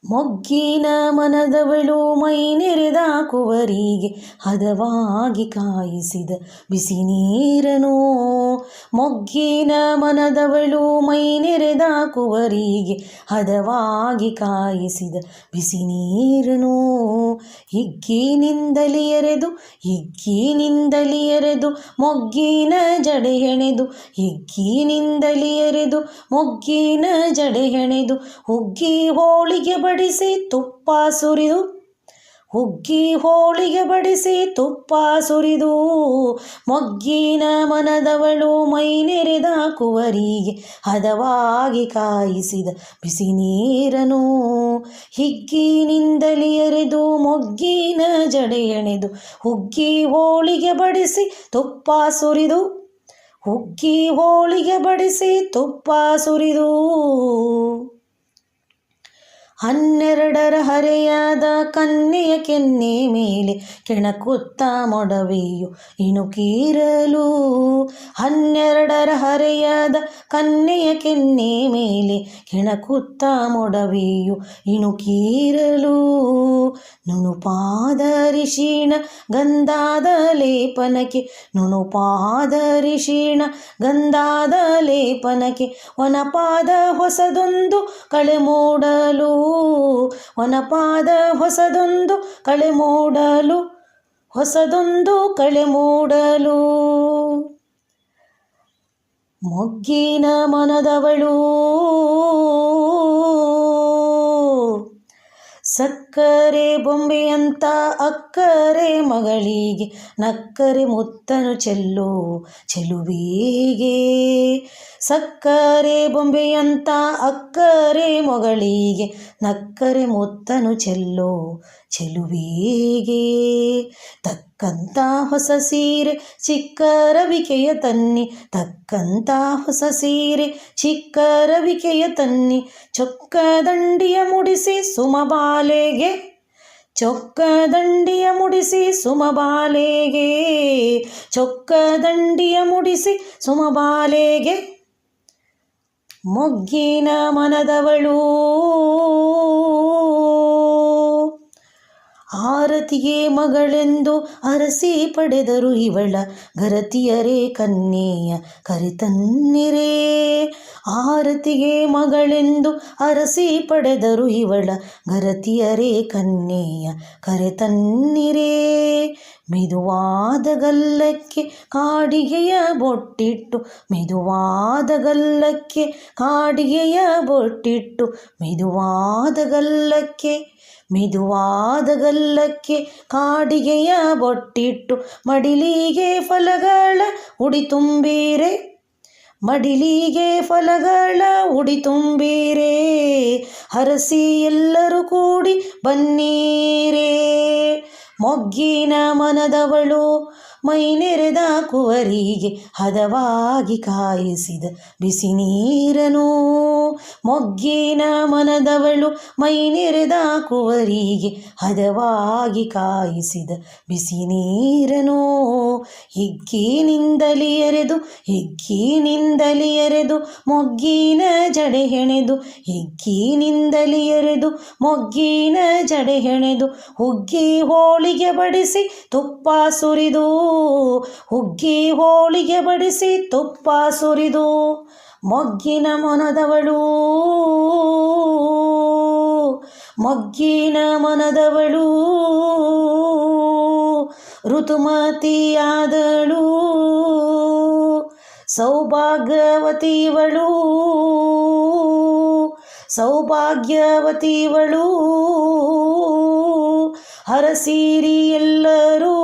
ಮೊಗ್ಗಿನ ಮನದವಳು ಮೈ ನೆರೆದ ಕುವರಿಗೆ ಹದವಾಗಿ ಕಾಯಿಸಿದ ಬಿಸಿ ನೀರನು. ಮೊಗ್ಗಿನ ಮನದವಳು ಮೈ ನೆರೆದ ಕುವರಿಗೆ ಹದವಾಗಿ ಕಾಯಿಸಿದ ಬಿಸಿ ನೀರನು. ಹಿಗ್ಗಿನಿಂದಲಿ ಎರೆದು ಮೊಗ್ಗಿನ ಜಡೆ ಹೆಣೆದು, ಹಿಗ್ಗಿನಿಂದಲಿ ಎರೆದು ಮೊಗ್ಗಿನ ಜಡೆ ಹೆಣೆದು, ಹುಗ್ಗಿ ಹೋಳಿಗೆ ಬಡಿಸಿ ತುಪ್ಪ ಸುರಿದು, ಹುಗ್ಗಿ ಹೋಳಿಗೆ ಬಡಿಸಿ ತುಪ್ಪ ಸುರಿದು, ಮೊಗ್ಗಿನ ಮನದವಳು ಮೈ ನೆರೆದ ಕುವರಿಗೆ ಹದವಾಗಿ ಕಾಯಿಸಿದ ಬಿಸಿ ನೀರನು. ಹಿಗ್ಗಿನಿಂದಲಿ ಎರೆದು ಮೊಗ್ಗಿನ ಜಡೆ ಎಣೆದು, ಹುಗ್ಗಿ ಹೋಳಿಗೆ ಬಡಿಸಿ ತುಪ್ಪ ಸುರಿದು, ಹುಗ್ಗಿ ಹೋಳಿಗೆ ಬಡಿಸಿ ತುಪ್ಪ ಸುರಿದು. 12ರ ಹರೆಯದ ಕನ್ನೆಯ ಕೆನ್ನೆ ಮೇಲೆ ಕೆಣಕುತ್ತ ಮೊಡವೆಯು ಇಣುಕಿರಲು. 12ರ ಹರೆಯದ ಕನ್ನೆಯ ಕೆನ್ನೆ ಮೇಲೆ ಕೆಣಕುತ್ತ ಮೊಡವೆಯು ಇಣುಕಿರಲು. ನುಣುಪಾದ ಅರಿಶಿಣ ಗಂಧಾದ ಲೇಪನಕ್ಕೆ, ನುಣುಪಾದ ಅರಿಶಿಣ ಗಂಧಾದ ಲೇಪನಕ್ಕೆ, ಒನಪಾದ ಹೊಸದೊಂದು ಕಳೆ ಮೂಡಲು, ಒನಪಾದ ಹೊಸದೊಂದು ಕಳೆ ಮೂಡಲು, ಹೊಸದೊಂದು ಕಳೆ ಮೂಡಲು. ಮೊಗ್ಗಿನ ಮನದವಳು ಸಕ್ಕರೆ ಬೊಂಬೆಯಂತ ಅಕ್ಕರೆ ಮಗಳಿಗೆ ನಕ್ಕರೆ ಮುತ್ತನು ಚೆಲ್ಲೋ ಚೆಲುವಿಗೆ. ಸಕ್ಕರೆ ಬೊಂಬೆಯಂತ ಅಕ್ಕರೆ ಮಗಳಿಗೆ ನಕ್ಕರೆ ಮುತ್ತನು ಚೆಲ್ಲೋ ಚೆಲುವಿಗೆ. ತಕ್ಕಂತ ಹೊಸ ಸೀರೆ ಚಿಕ್ಕ ರವಿಕೆಯ ತನ್ನಿ, ತಕ್ಕಂತ ಹೊಸ ಸೀರೆ ಚಿಕ್ಕ ರವಿಕೆಯ ತನ್ನಿ, ಚೊಕ್ಕ ದಂಡಿಯ ಮುಡಿಸಿ ಸುಮಬಾಲೆಗೆ, ಚೊಕ್ಕ ದಂಡಿಯ ಮುಡಿಸಿ ಸುಮಬಾಲೆಗೆ, ಚೊಕ್ಕ ದಂಡಿಯ ಮುಡಿಸಿ ಸುಮಬಾಲೆಗೆ. ಮೊಗ್ಗಿನ ಮನದವಳು ಆರತಿಗೆ ಮಗಳೆಂದು ಅರಸಿ ಪಡೆದರು ಇವಳ ಗರತಿಯರೇ ಕನ್ಯೆಯ ಕರೆತನ್ನಿರೇ. ಆರತಿಗೆ ಮಗಳೆಂದು ಅರಸಿ ಪಡೆದರು ಇವಳ ಗರತಿಯರೇ ಕನ್ಯೆಯ ಕರೆತನ್ನಿರೇ. ಮೆದುವಾದ ಗಲ್ಲಕ್ಕೆ ಕಾಡಿಗೆಯ ಬೊಟ್ಟಿಟ್ಟು, ಮೆದುವಾದ ಗಲ್ಲಕ್ಕೆ ಕಾಡಿಗೆಯ ಬೊಟ್ಟಿಟ್ಟು, ಮೆದುವಾದ ಗಲ್ಲಕ್ಕೆ, ಮೆದುವಾದ ಗಲ್ಲಕ್ಕೆ ಕಾಡಿಗೆಯ ಬೊಟ್ಟಿಟ್ಟು, ಮಡಿಲಿಗೆ ಫಲಗಳ ಉಡಿ ತುಂಬೀರೆ, ಮಡಿಲಿಗೆ ಫಲಗಳ ಉಡಿ ತುಂಬೀರೆ, ಹರಸಿ ಎಲ್ಲರೂ ಕೂಡಿ ಬನ್ನೀರೇ. ಮೊಗ್ಗಿನ ಮನದವಳು ಮೈ ನೆರೆದ ಕುವರಿಗೆ ಹದವಾಗಿ ಕಾಯಿಸಿದ ಬಿಸಿ ನೀರನು. ಮೊಗ್ಗಿನ ಮನದವಳು ಮೈ ನೆರೆದ ಕುವರಿಗೆ ಹದವಾಗಿ ಕಾಯಿಸಿದ ಬಿಸಿ ನೀರನು. ಹಿಗ್ಗಿನಿಂದಲಿ ಎರೆದು, ಹಿಗ್ಗಿನಿಂದಲಿ ಎರೆದು ಮೊಗ್ಗಿನ ಜಡೆ ಹೆಣೆದು, ಹಿಗ್ಗಿನಿಂದಲಿ ಎರೆದು ಮೊಗ್ಗಿನ ಜಡೆ ಹೆಣೆದು, ಹುಗ್ಗಿ ಹೋಳಿಗೆ ಬಡಿಸಿ ತುಪ್ಪ ಸುರಿದು, ಹುಗ್ಗಿ ಹೋಳಿಗೆ ಬಡಿಸಿ ತುಪ್ಪ ಸುರಿದು. ಮೊಗ್ಗಿನ ಮನದವಳು, ಮೊಗ್ಗಿನ ಮನದವಳು ಋತುಮತಿಯಾದಳು, ಸೌಭಾಗ್ಯವತಿವಳು, ಸೌಭಾಗ್ಯವತಿವಳು, ಹರಸಿರಿ ಎಲ್ಲರೂ